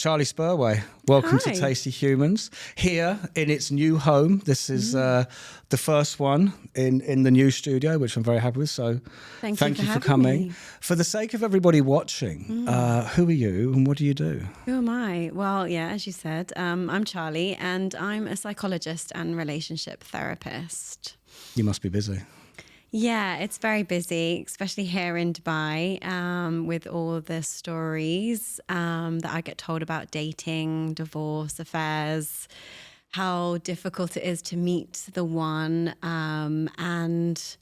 Charlie Spurway. Welcome to Hi. Tasty Humans. Here in its new home. This is the first one in the new studio, which I'm very happy with. So Thank you you for for coming. having me. For the sake of everybody watching, who are you and what do you do? Who am I? Well, yeah, as you said, I'm Charlie and I'm a psychologist and relationship therapist. You must be busy. Yeah, it's very busy, especially here in Dubai, with all the stories that I get told about dating, divorce, affairs, how difficult it is to meet the one. And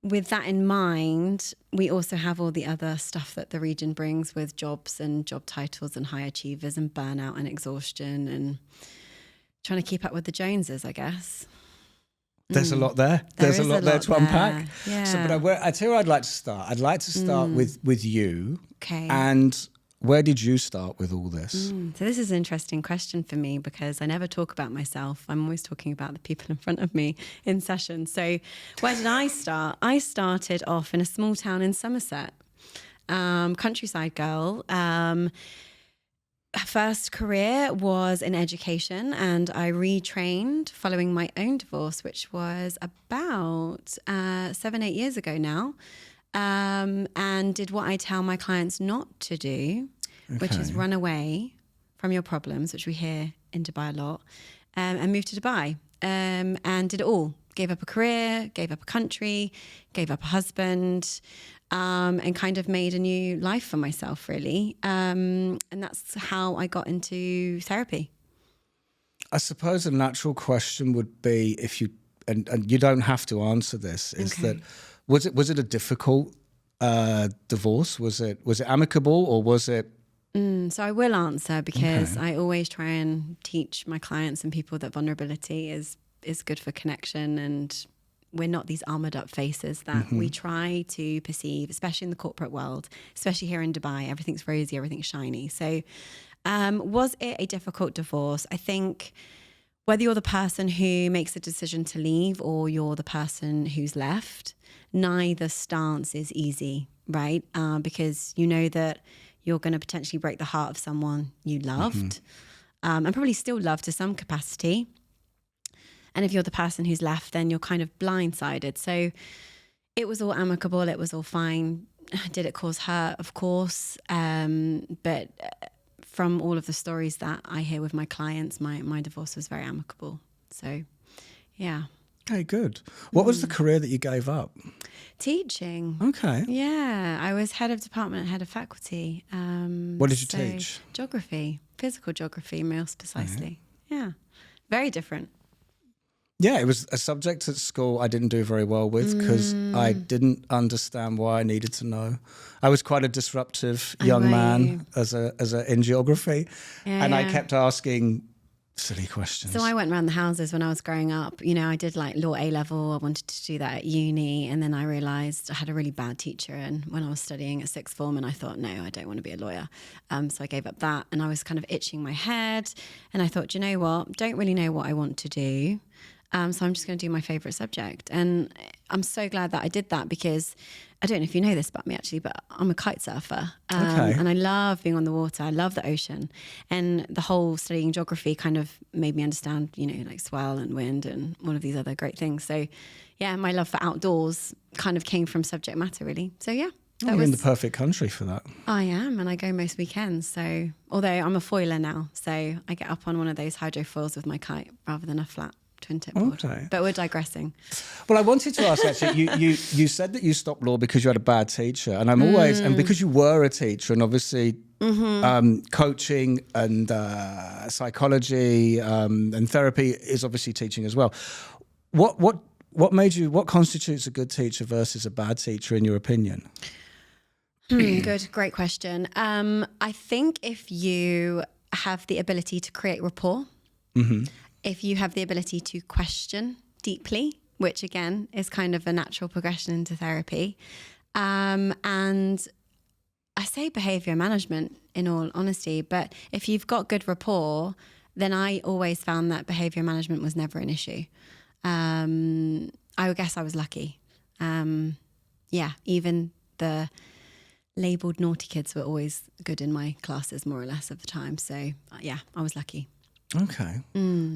with that in mind, we also have all the other stuff that the region brings with jobs and job titles and high achievers and burnout and exhaustion and trying to keep up with the Joneses, I guess. There's a lot there. There's a lot there to unpack. Yeah. So, but I tell you where I'd like to start. I'd like to start with you. Okay. And where did you start with all this? So this is an interesting question for me because I never talk about myself. I'm always talking about the people in front of me in sessions. So where did I start? I started off in a small town in Somerset, countryside girl. First career was in education and I retrained following my own divorce, which was about 7-8 years ago now, and did what I tell my clients not to do, which is run away from your problems, which we hear in Dubai a lot, and moved to Dubai and did it all. Gave up a career, gave up a country, gave up a husband, and kind of made a new life for myself, really. And that's how I got into therapy. I suppose a natural question would be if you, and you don't have to answer this, is that was it a difficult divorce? Was it amicable or was it? So I will answer because I always try and teach my clients and people that vulnerability is good for connection, and we're not these armored up faces that we try to perceive, especially in the corporate world, especially here in Dubai. Everything's rosy, everything's shiny. So was it a difficult divorce? I think whether you're the person who makes a decision to leave or you're the person who's left, neither stance is easy, right? Because you know that you're going to potentially break the heart of someone you loved and probably still love to some capacity. And if you're the person who's left, then you're kind of blindsided. So it was all amicable. It was all fine. Did it cause hurt? Of course. But from all of the stories that I hear with my clients, my divorce was very amicable. So, yeah. Okay, good. What was the career that you gave up? Teaching. Okay. Yeah. I was head of department, head of faculty. What did you teach? Geography, physical geography, most precisely. Yeah. Very different. Yeah, it was a subject at school I didn't do very well with because I didn't understand why I needed to know. I was quite a disruptive young man in geography, and I kept asking silly questions. So I went around the houses when I was growing up. You know, I did like law A level. I wanted to do that at uni, and then I realised I had a really bad teacher. And when I was studying at sixth form, and I thought, no, I don't want to be a lawyer. So I gave up that, and I was kind of itching my head. And I thought, you know what? Don't really know what I want to do. So I'm just going to do my favourite subject. And I'm so glad that I did that because I don't know if you know this about me actually, but I'm a kite surfer. And I love being on the water. I love the ocean. And the whole studying geography kind of made me understand, you know, like swell and wind and all of these other great things. So yeah, my love for outdoors kind of came from subject matter really. So yeah. You're in the perfect country for that. I am, and I go most weekends. So although I'm a foiler now, so I get up on one of those hydrofoils with my kite rather than a flat twin tip board. Okay. But we're digressing. Well, I wanted to ask actually, you said that you stopped law because you had a bad teacher, and I'm always, and because you were a teacher, and obviously coaching and psychology and therapy is obviously teaching as well. What made you? What constitutes a good teacher versus a bad teacher, in your opinion? Great question. I think if you have the ability to create rapport. If you have the ability to question deeply, which again is kind of a natural progression into therapy. And I say behavior management in all honesty, but if you've got good rapport, then I always found that behavior management was never an issue. I guess I was lucky. Even the labeled naughty kids were always good in my classes, more or less, of the time. So yeah, I was lucky. Okay.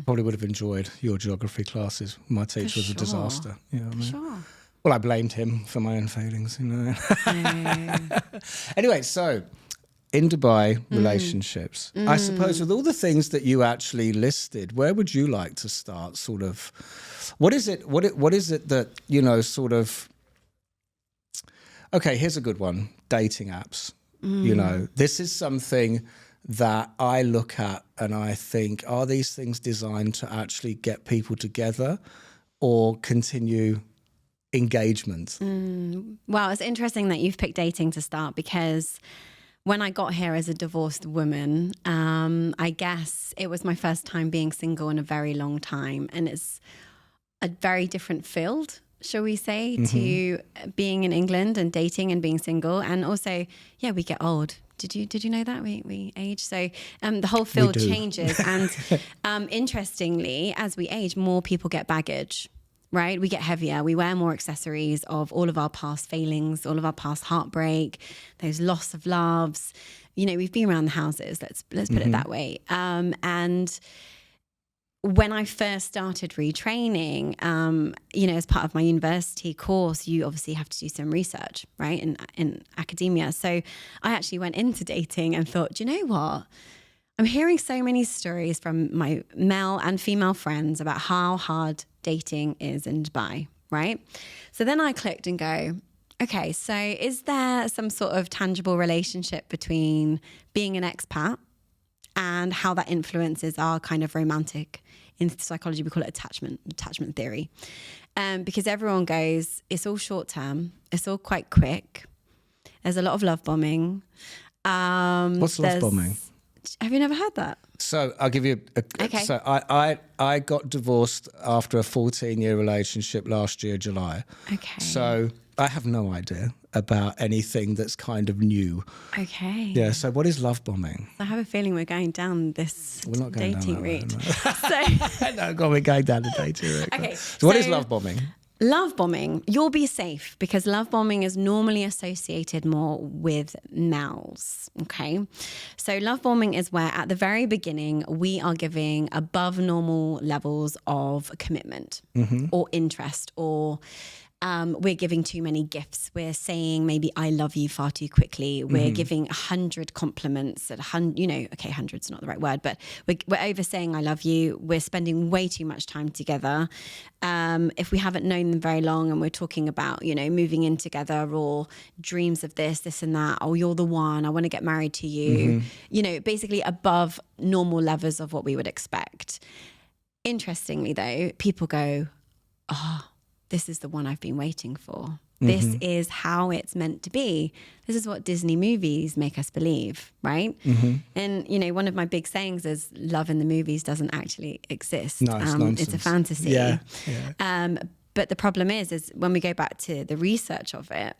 Probably would have enjoyed your geography classes. My teacher was a disaster. You know what I mean? Sure. Well, I blamed him for my own failings, you know. Anyway, so in Dubai, relationships. I suppose with all the things that you actually listed, where would you like to start? Sort of, what is it that, you know, sort of, okay, here's a good one, dating apps. You know, this is something that I look at and I think, are these things designed to actually get people together or continue engagement? Well, it's interesting that you've picked dating to start, because when I got here as a divorced woman, I guess it was my first time being single in a very long time. And it's a very different field, shall we say, to being in England and dating and being single. And also, yeah, we get old. Did you know that we age? So the whole field changes. And interestingly, as we age, more people get baggage, right? We get heavier. We wear more accessories of all of our past failings, all of our past heartbreak, those loss of loves. You know, we've been around the houses. Let's put it that way. And when I first started retraining, you know, as part of my university course, you obviously have to do some research, right, in academia. So I actually went into dating and thought, do you know what? I'm hearing so many stories from my male and female friends about how hard dating is in Dubai, right? So then I clicked and go, okay, so is there some sort of tangible relationship between being an expat and how that influences our kind of romantic, in psychology we call it attachment theory, because everyone goes, it's all short term, it's all quite quick, there's a lot of love bombing. What's love bombing? Have you never heard that? So I'll give you Okay. So I got divorced after a 14-year relationship last year, July. Okay. So I have no idea about anything that's kind of new. Okay. Yeah. So what is love bombing? I have a feeling we're going down this We're not going dating down route. that no, God, we're going down the dating route. Okay. So what is love bombing? Love bombing, you'll be safe, because love bombing is normally associated more with males, okay? So love bombing is where at the very beginning, we are giving above normal levels of commitment or interest, or we're giving too many gifts. We're saying maybe I love you far too quickly. We're giving 100 compliments at 100, you know, okay, 100's not the right word, but we're over saying I love you. We're spending way too much time together. If we haven't known them very long and we're talking about, you know, moving in together or dreams of this and that, oh, you're the one, I want to get married to you, you know, basically above normal levels of what we would expect. Interestingly though, people go, oh, this is the one I've been waiting for. This is how it's meant to be. This is what Disney movies make us believe, right? And, you know, one of my big sayings is love in the movies doesn't actually exist. No, it's nonsense. It's a fantasy. Yeah. But the problem is when we go back to the research of it,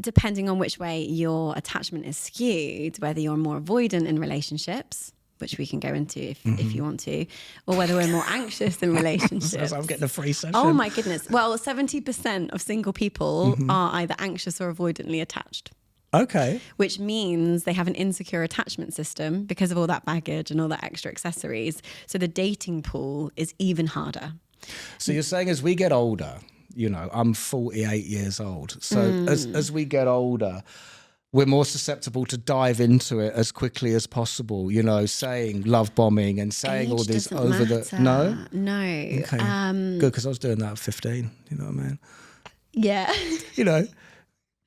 depending on which way your attachment is skewed, whether you're more avoidant in relationships, which we can go into if you want to, or whether we're more anxious in relationships. So I'm getting a free session. Oh my goodness. Well, 70% of single people are either anxious or avoidantly attached. Okay. Which means they have an insecure attachment system because of all that baggage and all that extra accessories. So the dating pool is even harder. So you're saying as we get older, you know, I'm 48 years old. So as we get older, we're more susceptible to dive into it as quickly as possible, you know, saying love bombing and saying Age all these doesn't over matter. the... No? No. Okay. Good, because I was doing that at 15, you know what I mean? Yeah. You know,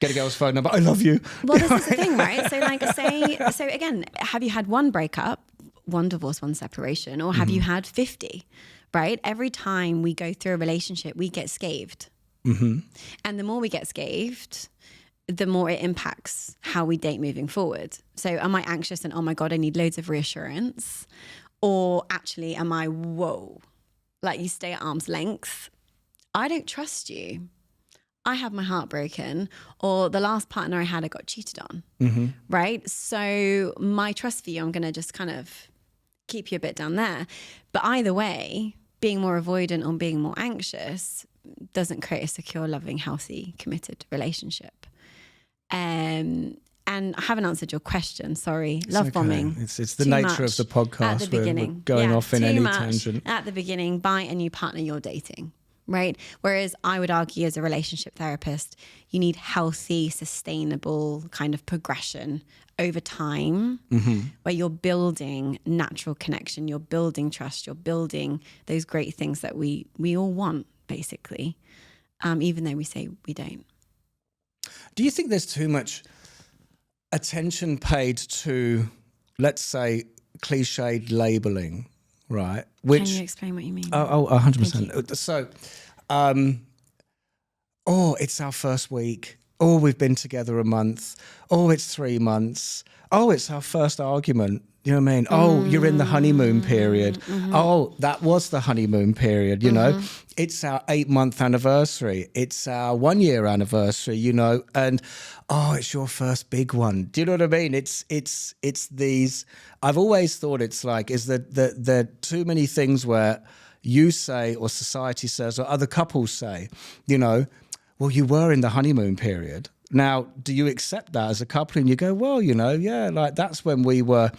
get a girl's phone number, I love you. Well, this is the thing, right? So like so again, have you had one breakup, one divorce, one separation, or have you had 50, right? Every time we go through a relationship, we get scathed. And the more we get scathed, the more it impacts how we date moving forward. So am I anxious and, oh my God, I need loads of reassurance? Or actually, am I, whoa, like you stay at arm's length? I don't trust you. I have my heart broken, or the last partner I had, I got cheated on, right? So my trust for you, I'm going to just kind of keep you a bit down there. But either way, being more avoidant or being more anxious doesn't create a secure, loving, healthy, committed relationship. And I haven't answered your question. Sorry. Love bombing. It's the nature of the podcast. At the beginning. We're going off in any much tangent. At the beginning, by a new partner you're dating, right? Whereas I would argue as a relationship therapist, you need healthy, sustainable kind of progression over time, where you're building natural connection, you're building trust, you're building those great things that we all want, basically, even though we say we don't. Do you think there's too much attention paid to, let's say, cliched labeling, right? Can you explain what you mean? 100%. So, it's our first week. Oh, we've been together a month. Oh, it's 3 months. Oh, it's our first argument. You know what I mean? Oh, you're in the honeymoon period. Oh, that was the honeymoon period, you know? It's our 8-month anniversary. It's our 1-year anniversary, you know? And, it's your first big one. Do you know what I mean? It's these, I've always thought it's like, is that there are too many things where you say, or society says, or other couples say, you know, well, you were in the honeymoon period. Now, do you accept that as a couple? And you go, well, you know, yeah, like that's when we were,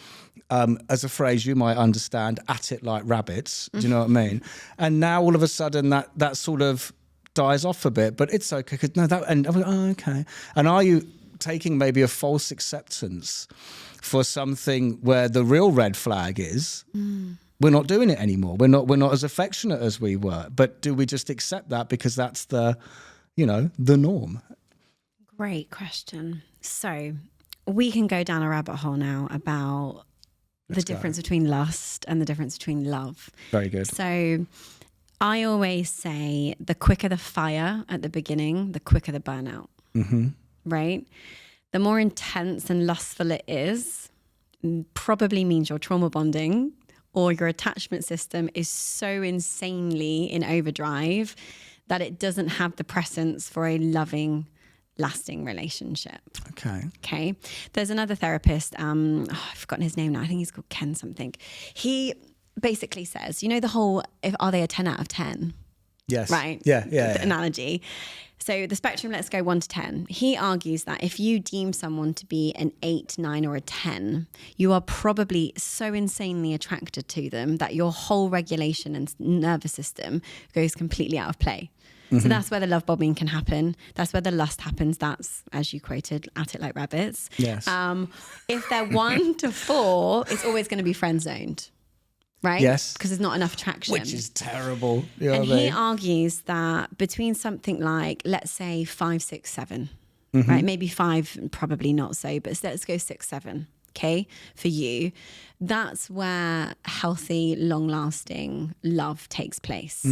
as a phrase you might understand, at it like rabbits. Do you know what I mean? And now all of a sudden that sort of dies off a bit, but it's okay. Okay. And are you taking maybe a false acceptance for something where the real red flag is, we're not doing it anymore. We're not as affectionate as we were. But do we just accept that because that's the norm? Great question. So we can go down a rabbit hole now about the difference between lust and the difference between love. Very good. So I always say the quicker the fire at the beginning, the quicker the burnout, right? The more intense and lustful it is, probably means you're trauma bonding or your attachment system is so insanely in overdrive that it doesn't have the presence for a loving, lasting relationship. Okay. There's another therapist, I've forgotten his name now. I think he's called Ken something. He basically says, you know, the whole, are they a 10 out of 10? Yes. Right? Yeah. Analogy. So the spectrum, let's go 1 to 10. He argues that if you deem someone to be an 8, 9, or a 10, you are probably so insanely attracted to them that your whole regulation and nervous system goes completely out of play. So that's where the love bombing can happen. That's where the lust happens. That's, as you quoted, at it like rabbits. Yes. If they're 1 to 4, it's always going to be friend zoned, right? Yes. Because there's not enough traction. Which is terrible. You know and what I he mean? argues that between something like, let's say 5, 6, 7, right? Maybe 5, probably not so, but let's go 6, 7. Okay, for you, that's where healthy, long-lasting love takes place.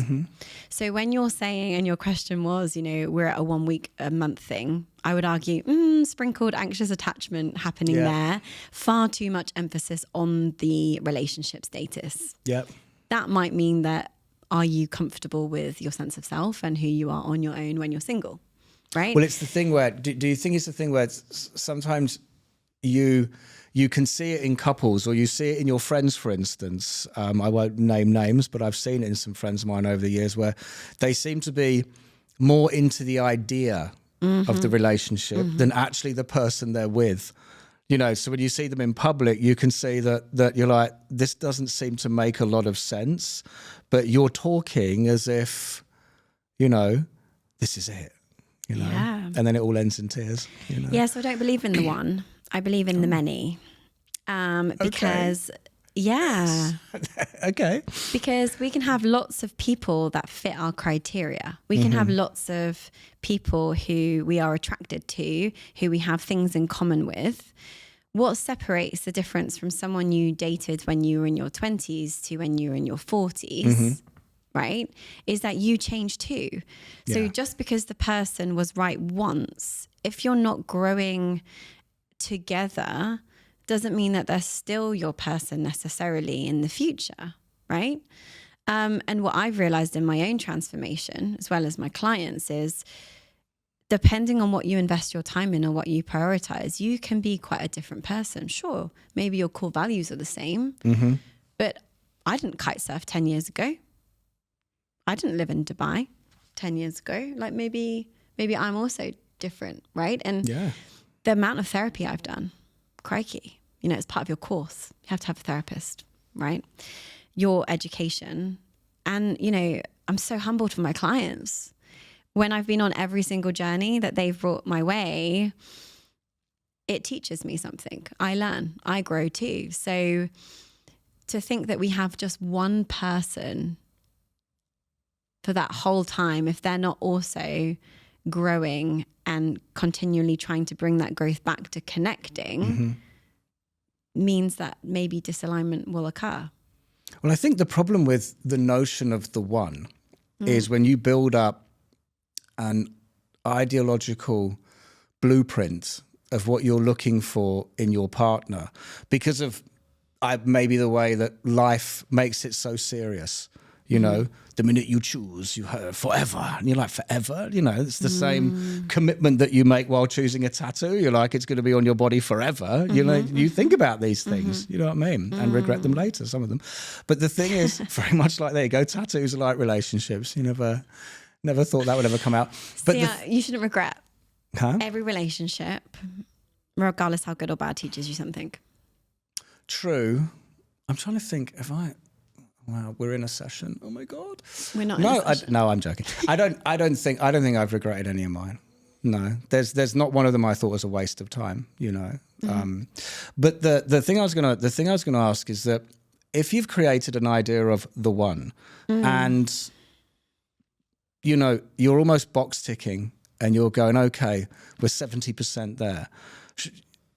So when you're saying, and your question was, you know, we're at a 1 week, a month thing, I would argue sprinkled anxious attachment happening there. Far too much emphasis on the relationship status. Yep. That might mean that, are you comfortable with your sense of self and who you are on your own when you're single, right? Well, it's the thing where, do you think it's the thing where sometimes you can see it in couples, or you see it in your friends, for instance. I won't name names, but I've seen it in some friends of mine over the years where they seem to be more into the idea of the relationship than actually the person they're with. You know, so when you see them in public, you can see that you're like, this doesn't seem to make a lot of sense, but you're talking as if, you know, this is it, you know, and then it all ends in tears. You know? Yeah, so I don't believe in the one. I believe in the many. Because, Okay. Because we can have lots of people that fit our criteria. We can have lots of people who we are attracted to, who we have things in common with. What separates the difference from someone you dated when you were in your 20s to when you were in your 40s, right, is that you change too. So just because the person was right once, if you're not growing together, doesn't mean that they're still your person necessarily in the future, right? And what I've realized in my own transformation, as well as my clients, is depending on what you invest your time in or what you prioritize, you can be quite a different person. Sure, maybe your core values are the same, but I didn't kite surf 10 years ago. I didn't live in Dubai 10 years ago. Like maybe I'm also different, right? And the amount of therapy I've done, crikey, you know, it's part of your course. You have to have a therapist, right? Your education. And, you know, I'm so humbled for my clients. When I've been on every single journey that they've brought my way, it teaches me something. I learn, I grow too. So to think that we have just one person for that whole time, if they're not also growing and continually trying to bring that growth back to connecting, means that maybe disalignment will occur. Well, I think the problem with the notion of the one is when you build up an ideological blueprint of what you're looking for in your partner, because of maybe the way that life makes it so serious. You know, the minute you choose, you have forever. And you're like, forever? You know, it's the same commitment that you make while choosing a tattoo. You're like, it's going to be on your body forever. You know, you think about these things, you know what I mean? And regret them later, some of them. But the thing is, very much like, there you go, tattoos are like relationships. You never thought that would ever come out. But you shouldn't regret. Huh? Every relationship, regardless how good or bad, teaches you something. True. I'm trying to think if wow, we're in a session. Oh my God. We're not in a session. No, I'm joking. I don't think I've regretted any of mine. No, there's not one of them I thought was a waste of time, you know. But the thing I was gonna ask is that if you've created an idea of the one and, you know, you're almost box ticking and you're going, okay, we're 70% there.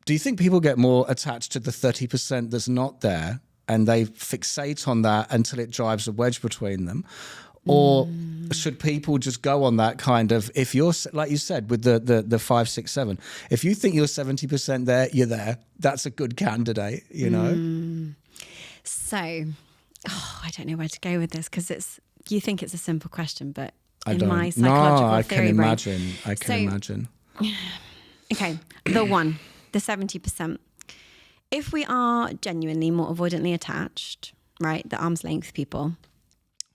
Do you think people get more attached to the 30% that's not there and they fixate on that until it drives a wedge between them? Or should people just go on that kind of, if you're, like you said, with the 5, 6, 7, if you think you're 70% there, you're there. That's a good candidate, you know? So, I don't know where to go with this because you think it's a simple question, but my psychological theory brain. I can imagine. Okay, the 1, the 70%. If we are genuinely more avoidantly attached, right, the arm's length people,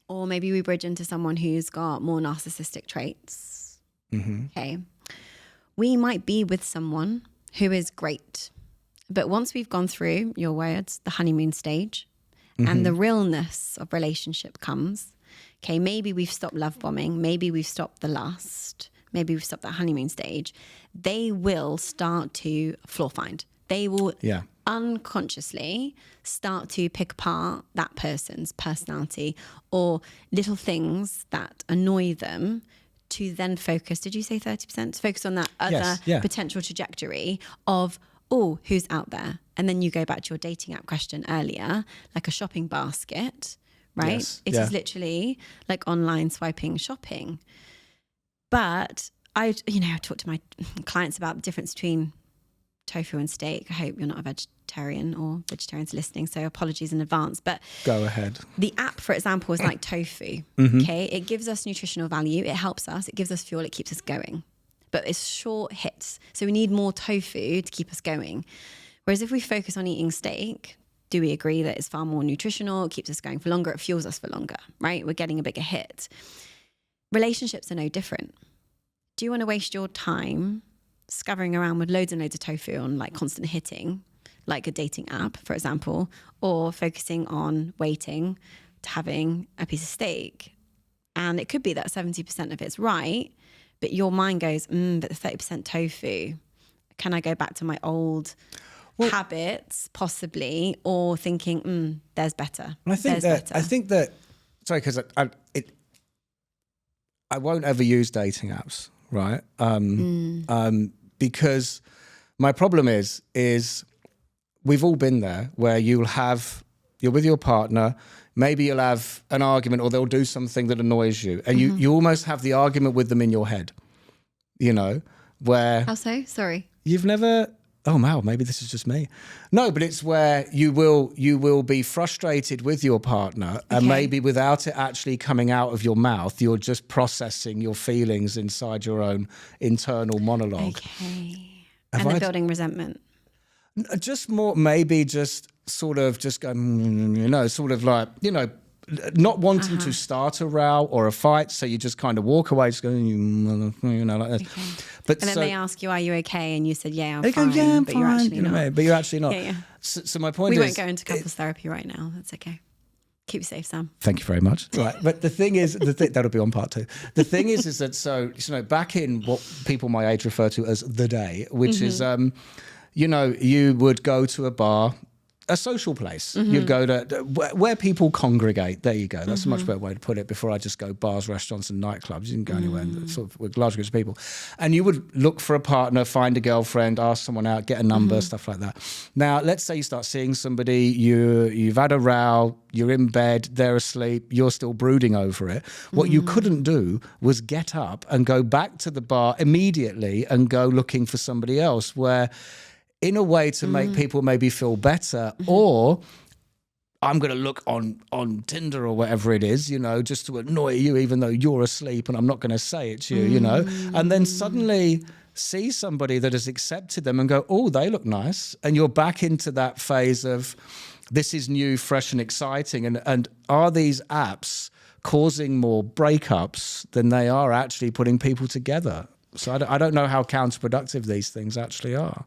or maybe we bridge into someone who's got more narcissistic traits, okay, we might be with someone who is great. But once we've gone through, your words, the honeymoon stage, and the realness of relationship comes, okay, maybe we've stopped love bombing, maybe we've stopped the lust, maybe we've stopped that honeymoon stage, they will start to flaw find. They will unconsciously start to pick apart that person's personality or little things that annoy them to then focus. Did you say 30%? Focus on that other potential trajectory of, oh, who's out there? And then you go back to your dating app question earlier, like a shopping basket, right? Yes. It is literally like online swiping shopping. But I talk to my clients about the difference between tofu and steak. I hope you're not a vegetarian or vegetarians listening, so apologies in advance. But go ahead. The app, for example, is like tofu. Okay, it gives us nutritional value. It helps us. It gives us fuel. It keeps us going. But it's short hits, so we need more tofu to keep us going. Whereas if we focus on eating steak, do we agree that it's far more nutritional? It keeps us going for longer. It fuels us for longer, right? We're getting a bigger hit. Relationships are no different. Do you want to waste your time scurrying around with loads and loads of tofu on like constant hitting, like a dating app, for example, or focusing on waiting to having a piece of steak? And it could be that 70% of it's right, but your mind goes, but the 30% tofu, can I go back to my old habits possibly, or thinking, there's better. I think that, sorry, because I won't ever use dating apps, right? Because my problem is we've all been there where you're with your partner, maybe you'll have an argument or they'll do something that annoys you, and you almost have the argument with them in your head, you know, where... How so? Sorry. You've never... Oh, wow, maybe this is just me. No, but it's where you will be frustrated with your partner, and maybe without it actually coming out of your mouth, you're just processing your feelings inside your own internal monologue. Okay. And then building resentment. Just more, maybe just sort of just going, sort of like, not wanting to start a row or a fight, so you just kind of walk away, just going, you know, like that. Okay. But And then they ask you, are you okay? And you said, yeah, I'm they fine. go, yeah, I'm but fine. you're actually You know what I not. mean? But you're actually not. Yeah. So my point We is, won't go into couples therapy right now. That's okay. Keep you safe, Sam. thank you very much. Right, but the thing is, that'll be on part 2. The thing is that so you know, back in what people my age refer to as the day, which is, you know, you would go to a bar, a social place. You'd go to where people congregate. There you go. That's a much better way to put it. Before I just go bars, restaurants, and nightclubs. You didn't go anywhere sort of with large groups of people. And you would look for a partner, find a girlfriend, ask someone out, get a number, stuff like that. Now, let's say you start seeing somebody. You've had a row. You're in bed. They're asleep. You're still brooding over it. What you couldn't do was get up and go back to the bar immediately and go looking for somebody else. Where in a way to make people maybe feel better, or I'm going to look on Tinder or whatever it is, you know, just to annoy you, even though you're asleep and I'm not going to say it to you, you know, and then suddenly see somebody that has accepted them and go, oh, they look nice. And you're back into that phase of this is new, fresh and exciting. And are these apps causing more breakups than they are actually putting people together? So I don't know how counterproductive these things actually are.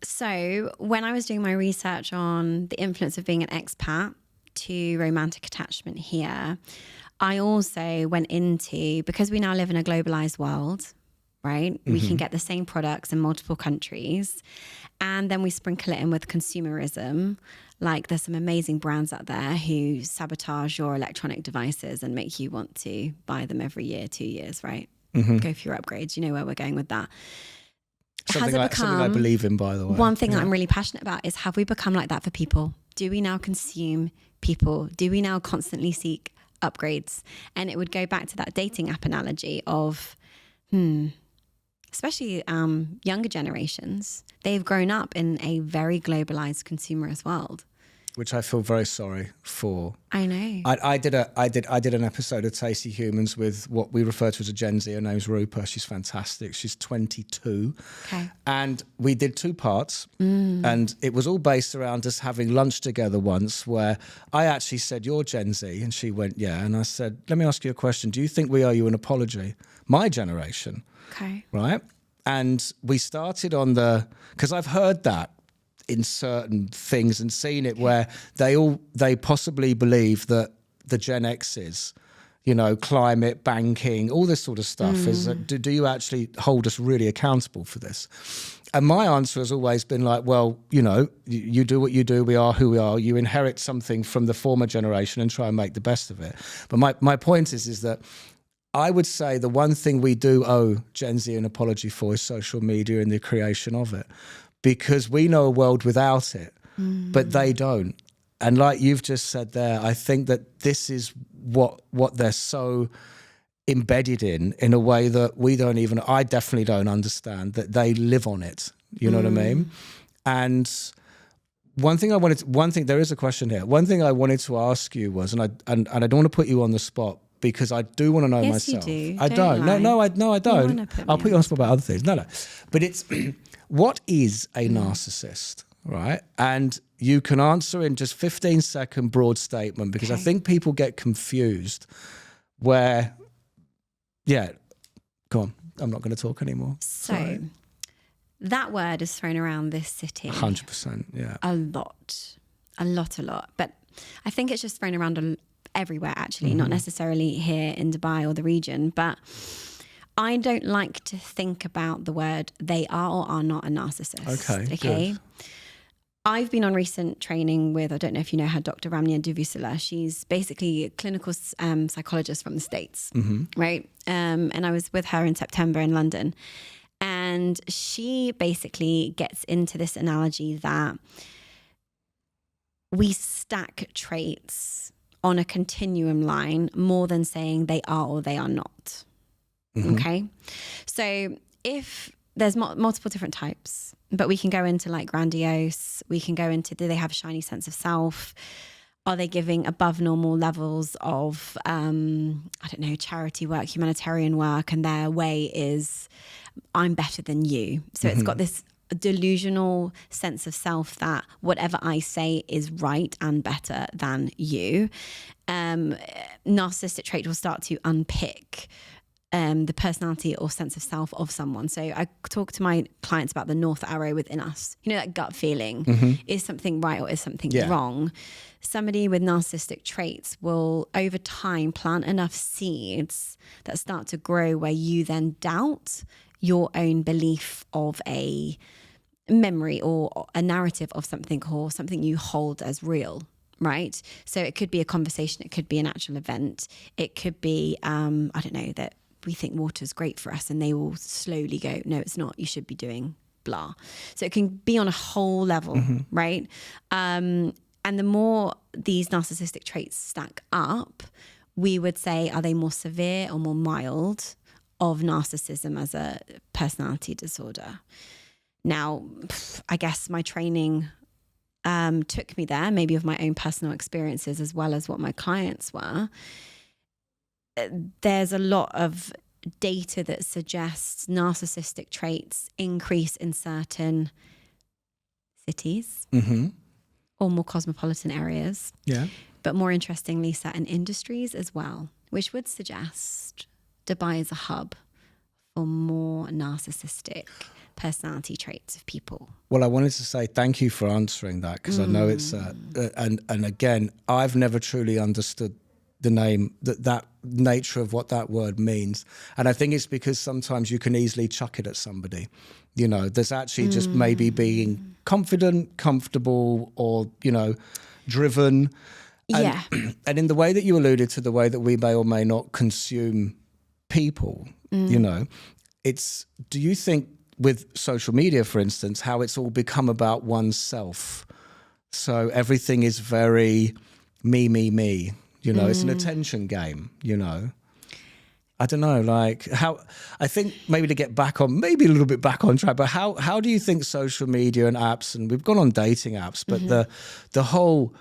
So when I was doing my research on the influence of being an expat to romantic attachment here, I also went into, because we now live in a globalized world, right? We can get the same products in multiple countries. And then we sprinkle it in with consumerism. Like there's some amazing brands out there who sabotage your electronic devices and make you want to buy them every year, 2 years, right? Go for your upgrades. You know where we're going with that. Something I believe in, by the way. One thing that I'm really passionate about is, have we become like that for people? Do we now consume people? Do we now constantly seek upgrades? And it would go back to that dating app analogy of, especially younger generations, they've grown up in a very globalized consumerist world. Which I feel very sorry for. I know. I did an episode of Tasty Humans with what we refer to as a Gen Z. Her name's Rupa. She's fantastic. She's 22. Okay. And we did 2 parts. And it was all based around us having lunch together once, where I actually said, you're Gen Z. And she went, yeah. And I said, let me ask you a question. Do you think we owe you an apology? My generation. Okay. Right? And we started on because I've heard that in certain things and seen it where they possibly believe that the Gen X's, you know, climate, banking, all this sort of stuff is that, do you actually hold us really accountable for this? And my answer has always been like, well, you know, you do what you do, we are who we are, you inherit something from the former generation and try and make the best of it. But my point is that I would say the one thing we do owe Gen Z an apology for is social media and the creation of it. Because we know a world without it, but they don't. And like you've just said there, I think that this is what they're so embedded in a way that I definitely don't understand, that they live on it. You know what I mean? And there is a question here. One thing I wanted to ask you was, and I don't want to put you on the spot, because I do want to know myself. Yes, you do. I don't. No, I don't. I'll put you on the spot about other things. No. But it's what is a narcissist, right? And you can answer in just 15-second broad statement, because I think people get confused where, go on. I'm not going to talk anymore. So that word is thrown around this city. 100%, yeah. A lot. But I think it's just thrown around everywhere, actually, not necessarily here in Dubai or the region. But I don't like to think about the word they are or are not a narcissist. Okay. Good. I've been on recent training with, I don't know if you know her, Dr. Ramya Duvusala. She's basically a clinical psychologist from the States, right? And I was with her in September in London. And she basically gets into this analogy that we stack traits on a continuum line more than saying they are or they are not. Okay. So if there's multiple different types, but we can go into like grandiose, we can go into, do they have a shiny sense of self? Are they giving above normal levels of, charity work, humanitarian work, and their way is, I'm better than you. So it's got this delusional sense of self that whatever I say is right and better than you. Narcissistic trait will start to unpick the personality or sense of self of someone. So I talk to my clients about the North Arrow within us. You know, that gut feeling, is something right or is something wrong? Somebody with narcissistic traits will over time plant enough seeds that start to grow where you then doubt your own belief of a memory or a narrative of something or something you hold as real. Right. So it could be a conversation. It could be an actual event. It could be, I don't know, that we think water's great for us and they will slowly go, no, it's not. You should be doing blah. So it can be on a whole level. Right. And the more these narcissistic traits stack up, we would say, are they more severe or more mild of narcissism as a personality disorder? Now, I guess my training took me there, maybe of my own personal experiences as well as what my clients were. There's a lot of data that suggests narcissistic traits increase in certain cities or more cosmopolitan areas. Yeah. But more interestingly, certain industries as well, which would suggest Dubai is a hub for more narcissistic personality traits of people. Well, I wanted to say thank you for answering that, because I know it's and again, I've never truly understood the name, that nature of what that word means. And I think it's because sometimes you can easily chuck it at somebody. You know, there's actually just maybe being confident, comfortable, or, you know, driven. And, and in the way that you alluded to, the way that we may or may not consume people, you know, do you think with social media, for instance, how it's all become about oneself? So everything is very me. You know, it's an attention game, you know. I don't know, like how, I think maybe to get back on, maybe a little bit back on track, but how do you think social media and apps, and we've gone on dating apps, but the whole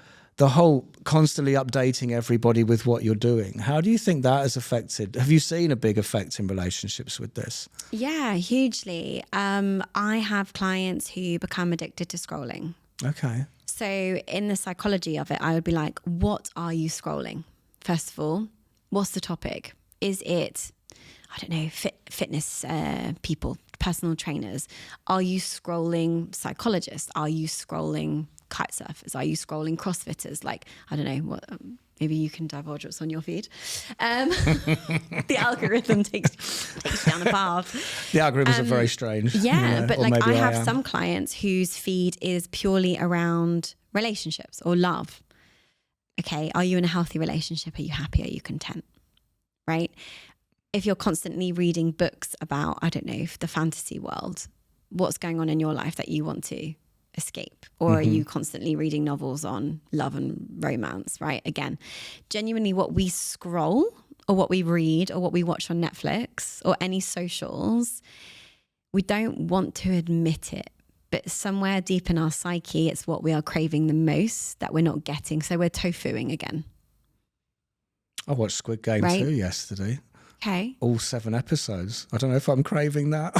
constantly updating everybody with what you're doing, how do you think that has affected, have you seen a big effect in relationships with this? Yeah, hugely. I have clients who become addicted to scrolling. Okay. So in the psychology of it, I would be like, what are you scrolling? First of all, what's the topic? Is it, I don't know, fitness people, personal trainers? Are you scrolling psychologists? Are you scrolling kite surfers? Are you scrolling CrossFitters? Like, I don't know, what. Maybe you can divulge what's on your feed. The algorithm takes you down a path. The algorithms are very strange. Yeah, you know, but like I have some clients whose feed is purely around relationships or love. Okay, are you in a healthy relationship? Are you happy? Are you content? Right? If you're constantly reading books about, I don't know, the fantasy world, what's going on in your life that you want to escape? Or are you constantly reading novels on love and romance, right? Again, genuinely what we scroll or what we read or what we watch on Netflix or any socials, we don't want to admit it, but somewhere deep in our psyche, it's what we are craving the most that we're not getting. So we're tofuing again. I watched Squid Game 2 yesterday. Okay. All 7 episodes. I don't know if I'm craving that.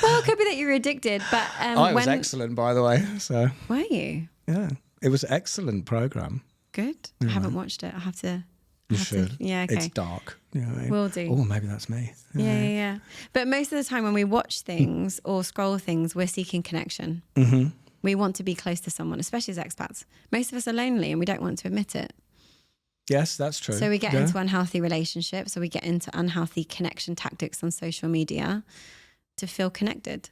Well, it could be that you're addicted, but it was excellent, by the way. So were you? Yeah, it was an excellent program. Good. I haven't watched it. I have to. You should. Yeah, okay. It's dark. You know what I mean? Will do. Oh, maybe that's me. Yeah. But most of the time when we watch things or scroll things, we're seeking connection. We want to be close to someone, especially as expats. Most of us are lonely and we don't want to admit it. Yes, that's true. So we get into unhealthy relationships, or we get into unhealthy connection tactics on social media to feel connected.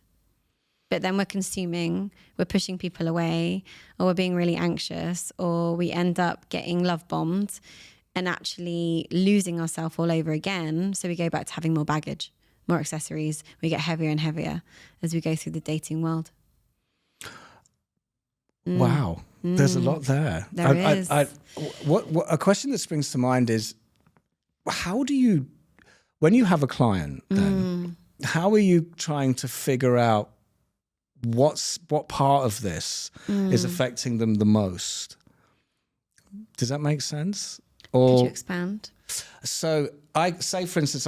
But then we're consuming, we're pushing people away, or we're being really anxious, or we end up getting love bombed and actually losing ourselves all over again. So we go back to having more baggage, more accessories. We get heavier and heavier as we go through the dating world. Wow. There's a lot there. There is. What a question that springs to mind is, how do you, when you have a client, then how are you trying to figure out what part of this is affecting them the most? Does that make sense? Or could you expand? So I say, for instance,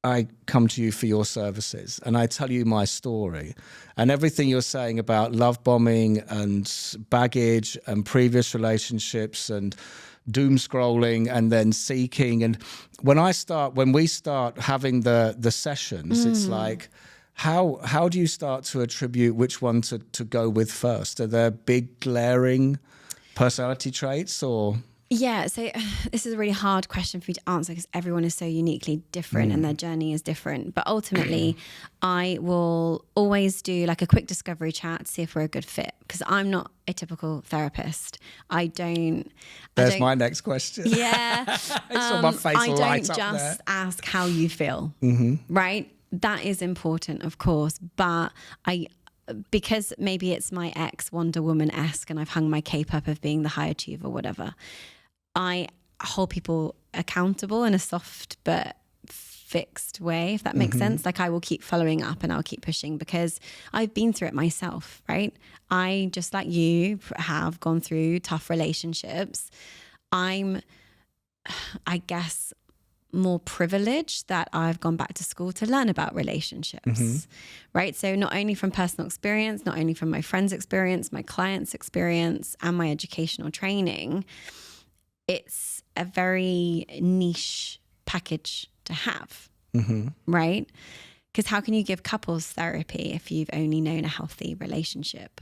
I come to you for your services and I tell you my story, and everything you're saying about love bombing and baggage and previous relationships and doom scrolling and then seeking, and when we start having the sessions, it's like, how do you start to attribute which one to go with first? Are there big glaring personality traits, or? Yeah, so this is a really hard question for you to answer because everyone is so uniquely different and their journey is different. But ultimately, I will always do like a quick discovery chat to see if we're a good fit, because I'm not a typical therapist. There's my next question. Yeah. It's on my face I don't right up just there. ask how you feel, right? That is important, of course. But because maybe it's my ex Wonder Woman-esque and I've hung my cape up of being the high achiever, whatever, I hold people accountable in a soft but fixed way, if that makes sense. Like, I will keep following up and I'll keep pushing because I've been through it myself, right? I, just like you, have gone through tough relationships. I'm, I guess, more privileged that I've gone back to school to learn about relationships, right? So not only from personal experience, not only from my friends' experience, my clients' experience, and my educational training, it's a very niche package to have, right? Because how can you give couples therapy if you've only known a healthy relationship?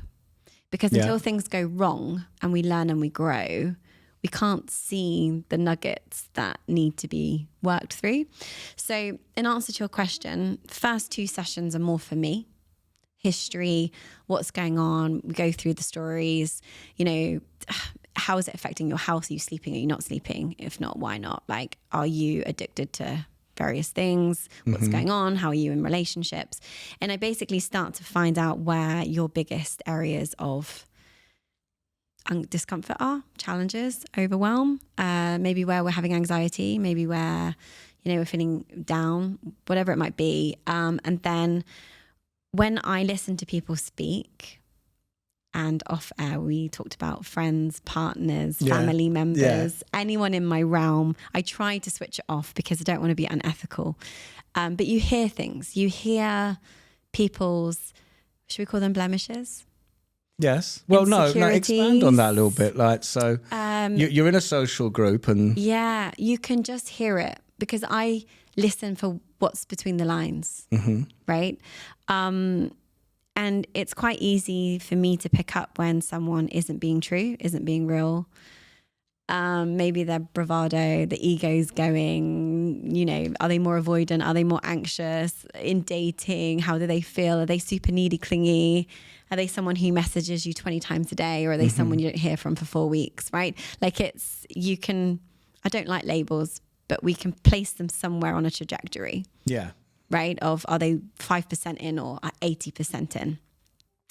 Because until things go wrong and we learn and we grow, we can't see the nuggets that need to be worked through. So in answer to your question, first 2 sessions are more for me. History, what's going on, we go through the stories, how is it affecting your health? Are you sleeping? Are you not sleeping? If not, why not? Like, are you addicted to various things? What's going on? How are you in relationships? And I basically start to find out where your biggest areas of discomfort are, challenges, overwhelm, maybe where we're having anxiety, maybe where, we're feeling down, whatever it might be. And then when I listen to people speak, and off air, we talked about friends, partners, family members, anyone in my realm. I try to switch it off because I don't want to be unethical. But you hear things. You hear people's, should we call them blemishes? Yes. Well, no, expand on that a little bit. Like, so you're in a social group and... Yeah, you can just hear it because I listen for what's between the lines, right? And it's quite easy for me to pick up when someone isn't being true, isn't being real. Maybe their bravado, the ego's going, are they more avoidant? Are they more anxious in dating? How do they feel? Are they super needy, clingy? Are they someone who messages you 20 times a day? Or are they someone you don't hear from for 4 weeks, right? Like I don't like labels, but we can place them somewhere on a trajectory. Yeah. Right? Of, are they 5% in or 80% in?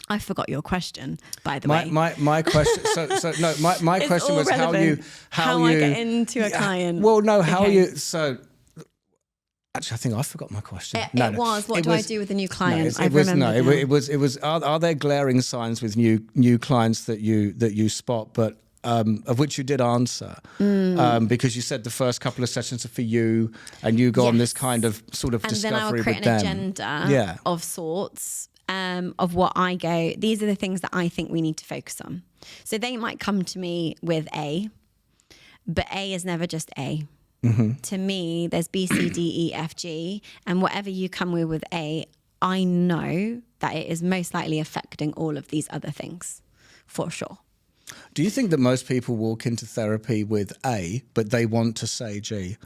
I forgot your question, by the way. My question. My question was relevant. how I get into a client. Well, no, how you. So, actually, I think I forgot my question. What do I do with a new client? It was. Are there glaring signs with new clients that you spot, but of which you did answer, because you said the first couple of sessions are for you, and you go on this kind of sort of discovery with them. And then I will create an agenda of sorts. Of what I go, these are the things that I think we need to focus on. So they might come to me with A, but A is never just A. To me, there's B, C, D, E, F, G, and whatever you come with A, I know that it is most likely affecting all of these other things, for sure. Do you think that most people walk into therapy with A, but they want to say G,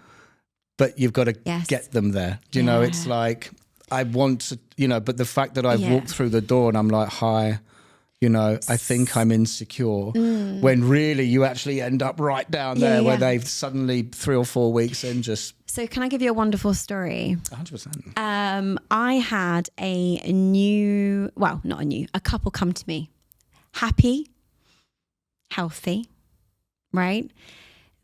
but you've got to get them there? Do you know, it's like... I want to, but the fact that I've walked through the door and I'm like, hi, I think I'm insecure. When really you actually end up right down there where they've suddenly 3 or 4 weeks in just... So can I give you a wonderful story? 100%. I had a couple come to me. Happy, healthy, right?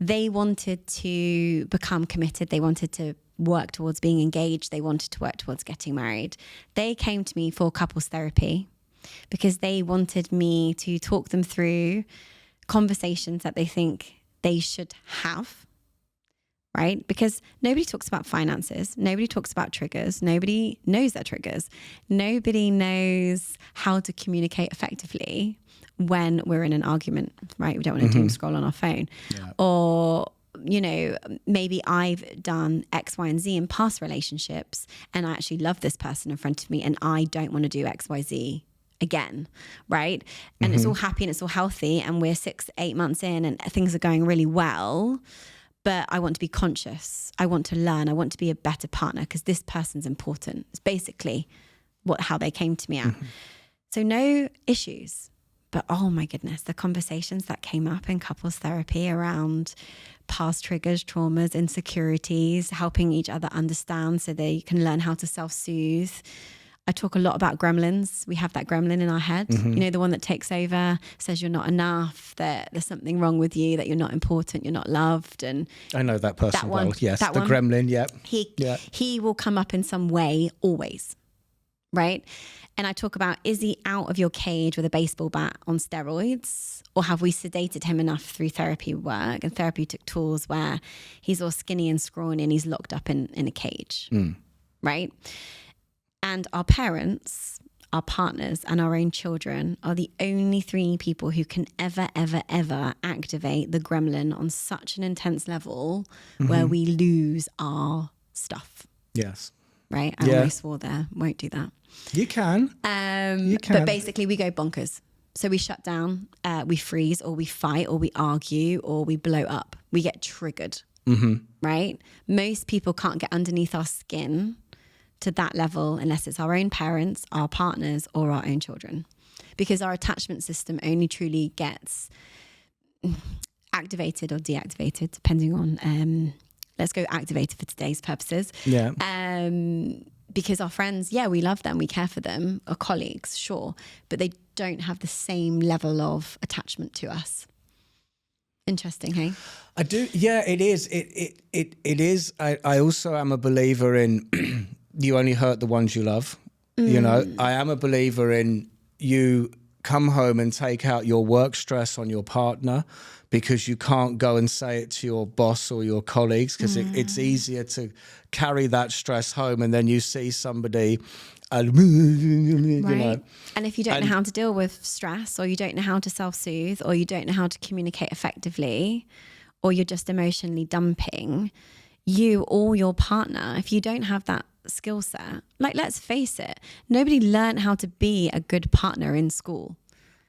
They wanted to become committed. They wanted to work towards being engaged. They wanted to work towards getting married. They came to me for couples therapy because they wanted me to talk them through conversations that they think they should have, right? Because nobody talks about finances. Nobody talks about triggers. Nobody knows their triggers. Nobody knows how to communicate effectively when we're in an argument, right? We don't want to doom scroll on our phone. Yeah. Or, you know, maybe I've done X, Y, and Z in past relationships and I actually love this person in front of me and I don't want to do X, Y, Z again, right? And it's all happy and it's all healthy and we're 6-8 months in and things are going really well. But I want to be conscious. I want to learn. I want to be a better partner because this person's important. It's basically how they came to me at. So no issues. But oh my goodness, the conversations that came up in couples therapy around past triggers, traumas, insecurities, helping each other understand so they can learn how to self-soothe. I talk a lot about gremlins. We have that gremlin in our head, you know, the one that takes over, says you're not enough, that there's something wrong with you, that you're not important, you're not loved. And I know that person well. Yes, the gremlin, He will come up in some way always, right? And I talk about, is he out of your cage with a baseball bat on steroids? Or have we sedated him enough through therapy work and therapeutic tools where he's all skinny and scrawny and he's locked up in a cage, right? And our parents, our partners, and our own children are the only 3 people who can ever, ever, ever activate the gremlin on such an intense level where we lose our stuff. Yes. Right? I almost swore there. Won't do that. You can. You can. But basically we go bonkers. So we shut down, we freeze, or we fight, or we argue, or we blow up. We get triggered, right? Most people can't get underneath our skin to that level unless it's our own parents, our partners, or our own children. Because our attachment system only truly gets activated or deactivated, depending on, let's go activated for today's purposes. Yeah. Because our friends, we love them, we care for them, our colleagues, sure, but they don't have the same level of attachment to us. Interesting, hey? I do. Yeah, it is. It is. I also am a believer in you only hurt the ones you love. You know, I am a believer in you come home and take out your work stress on your partner because you can't go and say it to your boss or your colleagues because it's easier to carry that stress home and then you see somebody, you know. And if you don't know how to deal with stress or you don't know how to self-soothe or you don't know how to communicate effectively or you're just emotionally dumping, you or your partner, if you don't have that skill set, like let's face it, nobody learned how to be a good partner in school.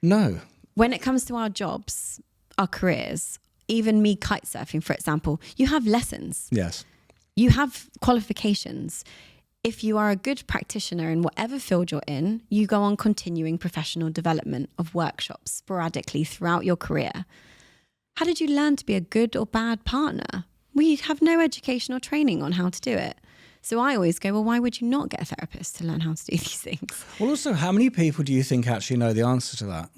No. When it comes to our jobs, our careers, even me kite surfing, for example, you have lessons. Yes. You have qualifications. If you are a good practitioner in whatever field you're in, you go on continuing professional development of workshops sporadically throughout your career. How did you learn to be a good or bad partner? We have no educational training on how to do it. So I always go, well, why would you not get a therapist to learn how to do these things? Well, also, how many people do you think actually know the answer to that?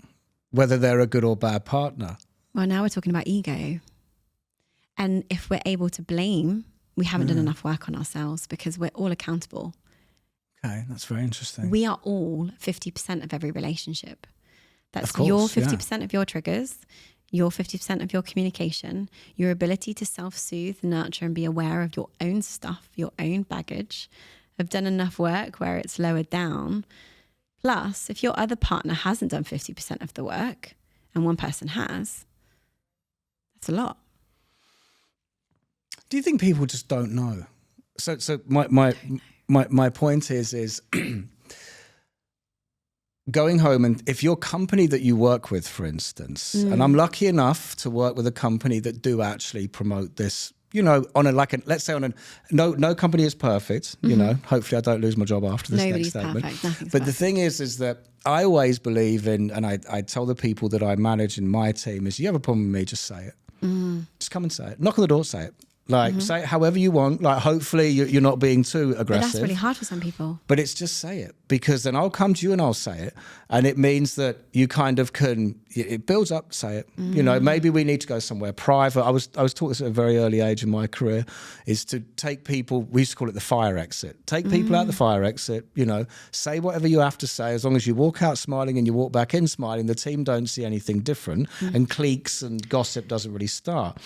Whether they're a good or bad partner? Well, now we're talking about ego. And if we're able to blame, we haven't done enough work on ourselves because we're all accountable. Okay, that's very interesting. We are all 50% of every relationship. That's course, your 50% of your triggers, your 50% of your communication, your ability to self-soothe, nurture, and be aware of your own stuff, your own baggage. Have done enough work where it's lowered down. Plus, if your other partner hasn't done 50% of the work and one person has, that's a lot. Do you think people just don't know? So my point is going home, and if your company that you work with, for instance, and I'm lucky enough to work with a company that do actually promote this, you know, on a, like a, let's say on a, no company is perfect, you know, hopefully I don't lose my job after this next statement. Nothing's but the thing is that I always believe in, and I tell the people that I manage in my team is, you have a problem with me, just say it. Just come and say it. Knock on the door, say it. Like, say it however you want. Like, hopefully you're not being too aggressive. But that's really hard for some people. But it's just say it, because then I'll come to you and I'll say it. And it means that you kind of can, it builds up, say it. You know, maybe we need to go somewhere private. I was taught this at a very early age in my career, is to take people, we used to call it the fire exit. Take people out the fire exit, you know, say whatever you have to say. As long as you walk out smiling and you walk back in smiling, the team don't see anything different, and cliques and gossip doesn't really start.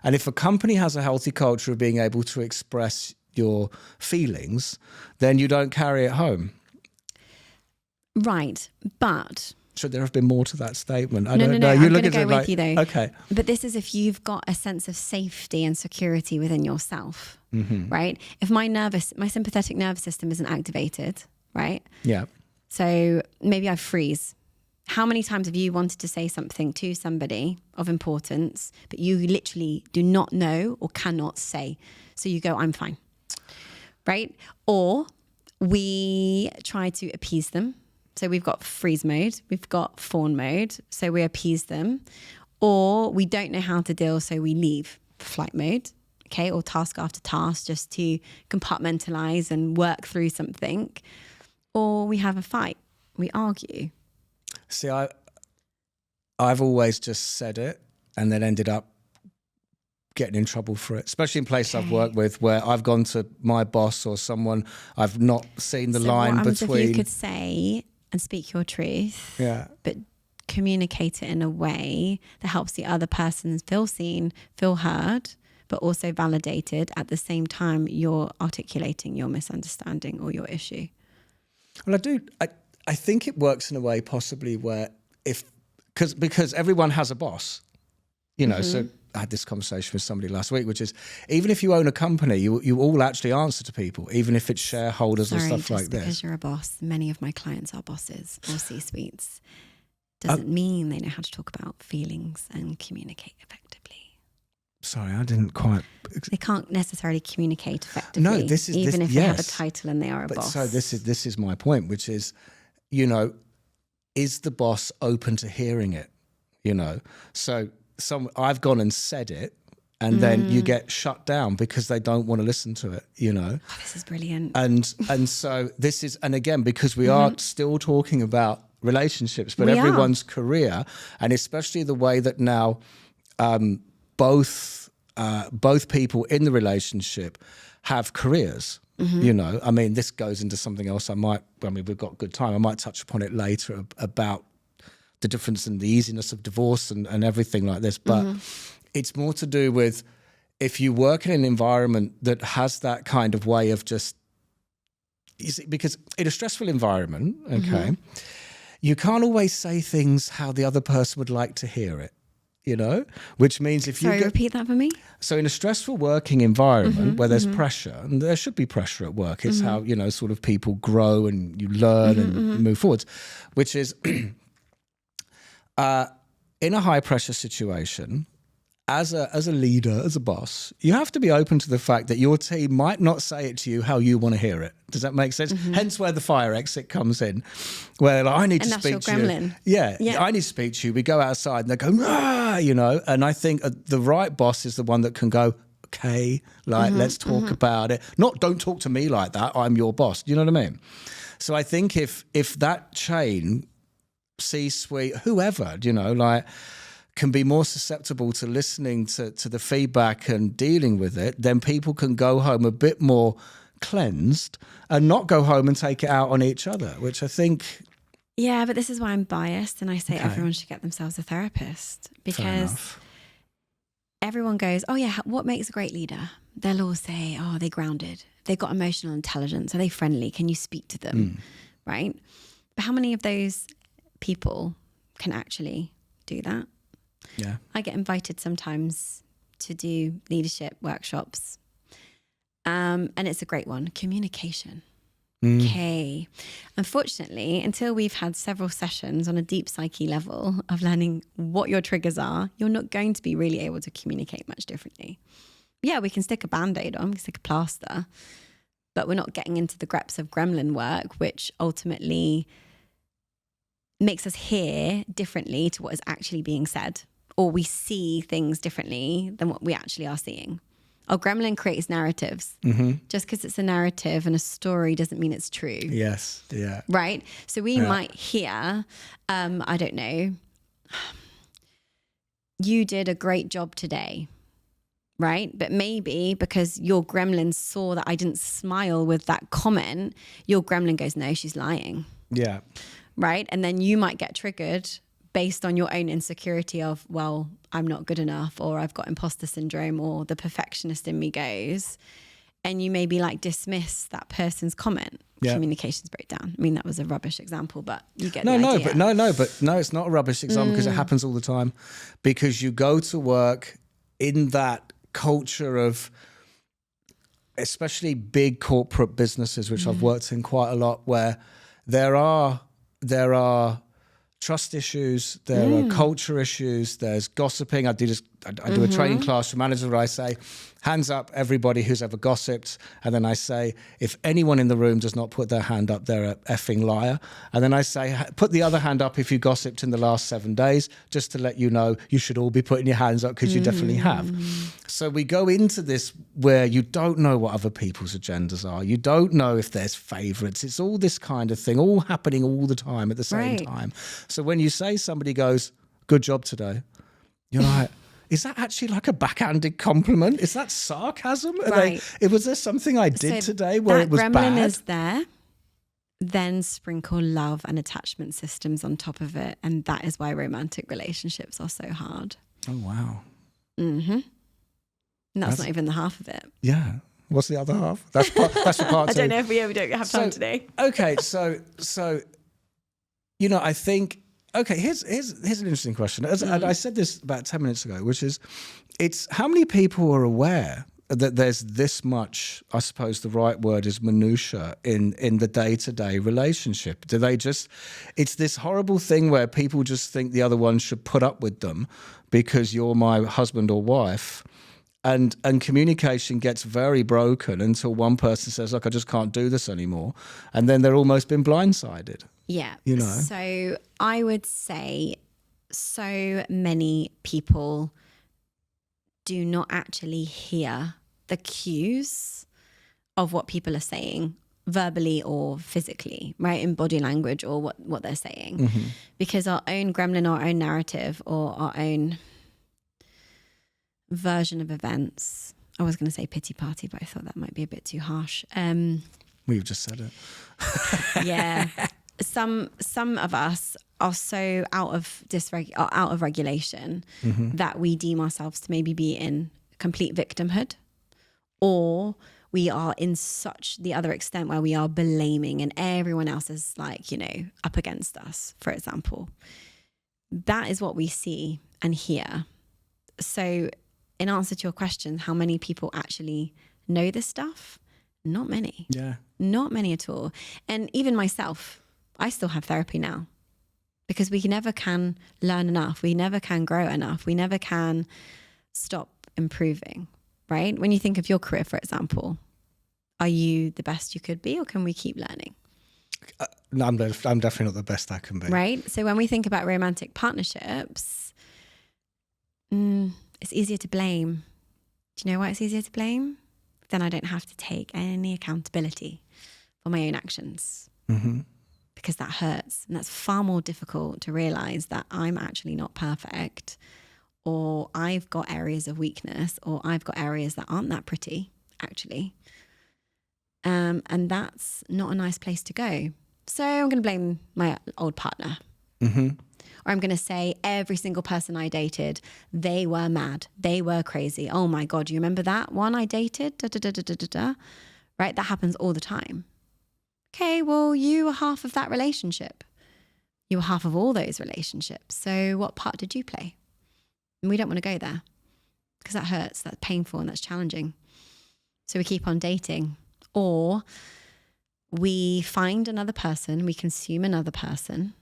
And if a company has a healthy healthy culture of being able to express your feelings, then you don't carry it home. Right. But should there have been more to that statement? No. I'm going to go with you though. Okay. But this is if you've got a sense of safety and security within yourself, right? If my sympathetic nervous system isn't activated, right? Yeah. So maybe I freeze. How many times have you wanted to say something to somebody of importance, but you literally do not know or cannot say? So you go, I'm fine, right? Or we try to appease them. So we've got freeze mode, we've got fawn mode, so we appease them. Or we don't know how to deal, so we leave flight mode, okay? Or task after task just to compartmentalize and work through something. Or we have a fight, we argue. See, I've always just said it and then ended up getting in trouble for it, especially in places I've worked with where I've gone to my boss or someone, I've not seen the line between. If you could say and speak your truth, but communicate it in a way that helps the other person feel seen, feel heard, but also validated at the same time you're articulating your misunderstanding or your issue. Well, I think it works in a way possibly where because everyone has a boss, you know, so I had this conversation with somebody last week, which is even if you own a company, you all actually answer to people, even if it's shareholders or stuff like this. Because you're a boss, many of my clients are bosses or C-suites. Doesn't mean they know how to talk about feelings and communicate effectively. Sorry, I didn't quite. They can't necessarily communicate effectively. No, if they have a title and they are a boss. So this is my point, which is, you know, is the boss open to hearing it? You know, so I've gone and said it, and then you get shut down because they don't want to listen to it. You know, this is brilliant. And so this is, and again, because we are still talking about relationships, but everyone's career, and especially the way that now both people in the relationship have careers. You know, I mean, this goes into something else. We've got good time. I might touch upon it later about the difference and the easiness of divorce and everything like this. But it's more to do with if you work in an environment that has that kind of way of just, you see, because in a stressful environment, okay, you can't always say things how the other person would like to hear it. You know, which means if you repeat that for me. So in a stressful working environment where there's pressure, and there should be pressure at work, it's how, you know, sort of people grow and you learn and move forwards, which is in a high pressure situation, as a leader, as a boss, you have to be open to the fact that your team might not say it to you how you want to hear it. Does that make sense? Hence where the fire exit comes in, where like, I need to speak to you. Yeah, I need to speak to you. We go outside and they go, you know, and I think the right boss is the one that can go, okay, like, let's talk about it. Not, don't talk to me like that. I'm your boss. Do you know what I mean? So I think if that chain, C-suite, whoever, you know, like, can be more susceptible to listening to the feedback and dealing with it, then people can go home a bit more cleansed and not go home and take it out on each other, which I think... Yeah, but this is why I'm biased and I say everyone should get themselves a therapist, because everyone goes, oh yeah, what makes a great leader? They'll all say, oh, they're grounded. They've got emotional intelligence. Are they friendly? Can you speak to them? Right? But how many of those people can actually do that? Yeah, I get invited sometimes to do leadership workshops. And it's a great one, communication. Okay. Unfortunately, until we've had several sessions on a deep psyche level of learning what your triggers are, you're not going to be really able to communicate much differently. Yeah, we can stick a Band-Aid on, we can stick a plaster, but we're not getting into the greps of gremlin work, which ultimately makes us hear differently to what is actually being said, or we see things differently than what we actually are seeing. Our gremlin creates narratives. Just because it's a narrative and a story doesn't mean it's true. Yes, yeah. Right? So we might hear, I don't know, you did a great job today, right? But maybe because your gremlin saw that I didn't smile with that comment, your gremlin goes, no, she's lying. Yeah. Right? And then you might get triggered based on your own insecurity of, well, I'm not good enough, or I've got imposter syndrome, or the perfectionist in me goes, and you maybe like dismiss that person's comment. Yeah. Communications breakdown. I mean, that was a rubbish example, but you get the idea. But it's not a rubbish example because it happens all the time. Because you go to work in that culture of, especially big corporate businesses, which I've worked in quite a lot, where there are trust issues, there are culture issues, there's gossiping. I do a training class for managers where I say, hands up everybody who's ever gossiped. And then I say, if anyone in the room does not put their hand up, they're a effing liar. And then I say, put the other hand up if you gossiped in the last 7 days, just to let you know you should all be putting your hands up because you definitely have. So we go into this where you don't know what other people's agendas are. You don't know if there's favorites. It's all this kind of thing, all happening all the time at the same time. So when you say somebody goes, good job today, you're like, is that actually like a backhanded compliment? Is that sarcasm? Was there something I did today where it was bad? That gremlin is there. Then sprinkle love and attachment systems on top of it. And that is why romantic relationships are so hard. Oh, wow. And that's not even the half of it. Yeah. What's the other half? That's for part 2. I don't know if we don't have time today. Okay. So, I think, okay, here's an interesting question. And I said this about 10 minutes ago, which is, it's how many people are aware that there's this much, I suppose the right word is minutia in the day-to-day relationship? Do they just, it's this horrible thing where people just think the other one should put up with them because you're my husband or wife. And communication gets very broken until one person says, look, I just can't do this anymore. And then they're almost been blindsided. Yeah. So I would say so many people do not actually hear the cues of what people are saying verbally or physically, right? In body language or what they're saying. Because our own gremlin, our own narrative, or our own version of events. I was going to say pity party, but I thought that might be a bit too harsh. We've just said it. Yeah. Some of us are so out of regulation that we deem ourselves to maybe be in complete victimhood, or we are in such the other extent where we are blaming and everyone else is like, up against us, for example. That is what we see and hear. So in answer to your question, how many people actually know this stuff? Not many. Yeah. Not many at all. And even myself, I still have therapy now because we never can learn enough. We never can grow enough. We never can stop improving, right? When you think of your career, for example, are you the best you could be, or can we keep learning? No, I'm definitely not the best I can be. Right? So when we think about romantic partnerships, it's easier to blame. Do you know why it's easier to blame? Then I don't have to take any accountability for my own actions. Because that hurts. And that's far more difficult to realize that I'm actually not perfect, or I've got areas of weakness, or I've got areas that aren't that pretty, actually. And that's not a nice place to go. So I'm going to blame my old partner. Or I'm going to say every single person I dated, they were mad. They were crazy. Oh my God, you remember that one I dated? Right? That happens all the time. Okay, well, you were half of that relationship. You were half of all those relationships. So what part did you play? And we don't want to go there because that hurts, that's painful, and that's challenging. So we keep on dating, or we find another person, we consume another person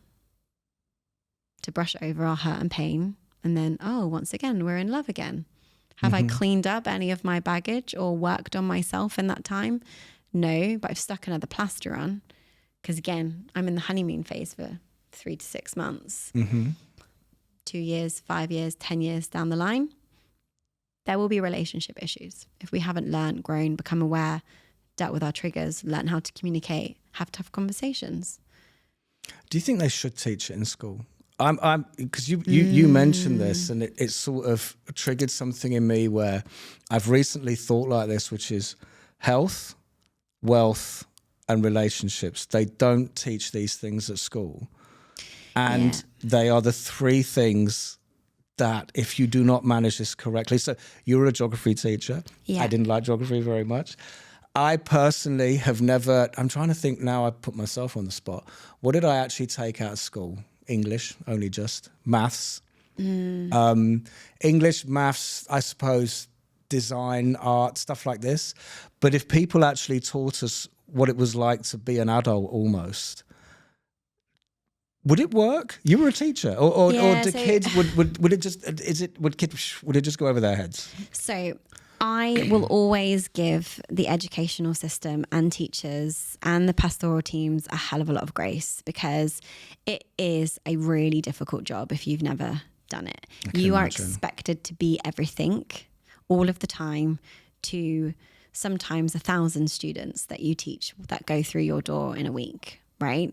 to brush over our hurt and pain. And then, once again, we're in love again. Have I cleaned up any of my baggage or worked on myself in that time? No, but I've stuck another plaster on because, again, I'm in the honeymoon phase for 3 to 6 months. 2 years, 5 years, 10 years down the line, there will be relationship issues. If we haven't learned, grown, become aware, dealt with our triggers, learn how to communicate, have tough conversations. Do you think they should teach it in school? Because you mentioned this, and it sort of triggered something in me where I've recently thought like this, which is health, wealth, and relationships. They don't teach these things at school. And they are the three things that if you do not manage this correctly. So you were a geography teacher. Yeah. I didn't like geography very much. I personally have never, I'm trying to think now, I put myself on the spot. What did I actually take out of school? English, only just. Maths. English, maths, I suppose, design, art, stuff like this. But if people actually taught us what it was like to be an adult almost, would it work? You were a teacher, or do kids would it just would it just go over their heads? So I will always give the educational system and teachers and the pastoral teams a hell of a lot of grace, because it is a really difficult job if you've never done it. You are expected to be everything all of the time to sometimes 1,000 students that you teach that go through your door in a week, right?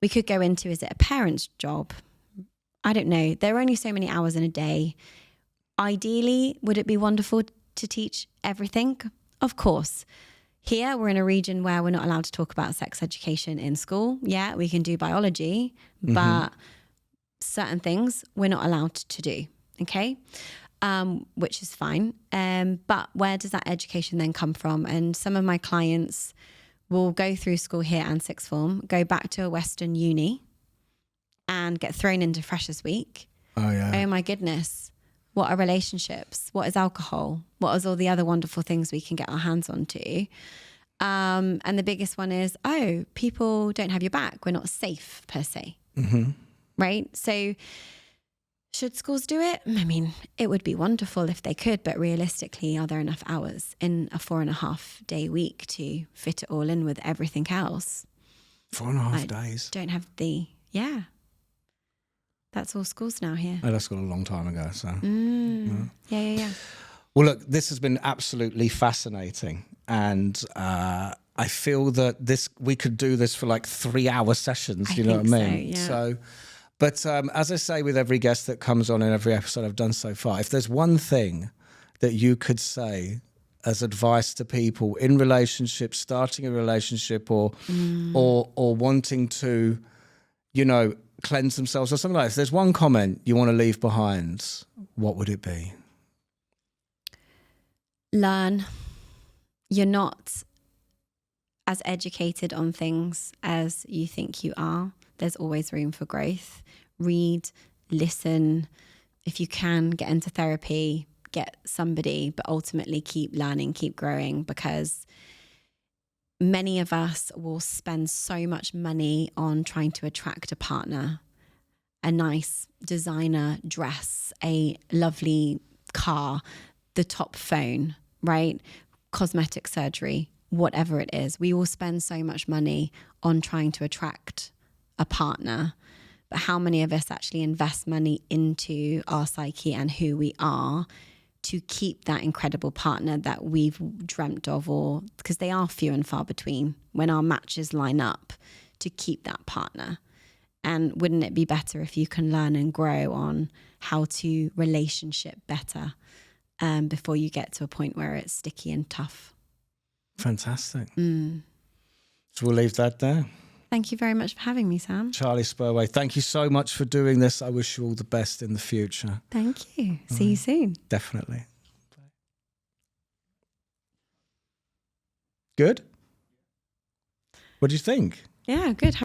We could go into, is it a parent's job? I don't know. There are only so many hours in a day. Ideally, would it be wonderful to teach everything? Of course. Here, we're in a region where we're not allowed to talk about sex education in school. Yeah, we can do biology, but certain things we're not allowed to do, okay? Which is fine. But where does that education then come from? And some of my clients will go through school here and sixth form, go back to a Western uni and get thrown into Freshers Week. Oh, yeah. Oh, my goodness. What are relationships? What is alcohol? What is all the other wonderful things we can get our hands onto? And the biggest one is, oh, people don't have your back. We're not safe per se. Right? So should schools do it? I mean, it would be wonderful if they could, but realistically, are there enough hours in a 4.5-day week to fit it all in with everything else? 4.5 days? Don't have that's all schools now here. I left school a long time ago, so. Yeah. Well, look, this has been absolutely fascinating. And I feel that we could do this for like 3-hour sessions, you know what I mean? So, But as I say with every guest that comes on in every episode I've done so far, if there's one thing that you could say as advice to people in relationships, starting a relationship or wanting to, you know, cleanse themselves or something like this, there's one comment you want to leave behind, what would it be? Learn. You're not as educated on things as you think you are. There's always room for growth. Read, listen. If you can, get into therapy, get somebody, but ultimately keep learning, keep growing, because many of us will spend so much money on trying to attract a partner, a nice designer dress, a lovely car, the top phone, right? Cosmetic surgery, whatever it is. We will spend so much money on trying to attract a partner, but how many of us actually invest money into our psyche and who we are to keep that incredible partner that we've dreamt of, or because they are few and far between when our matches line up, to keep that partner? And wouldn't it be better if you can learn and grow on how to relationship better before you get to a point where it's sticky and tough? Fantastic. So we'll leave that there. Thank you very much for having me, Sam. Charlie Spurway, thank you so much for doing this. I wish you all the best in the future. Thank you. See you soon. Definitely. Good? What do you think? Yeah, good.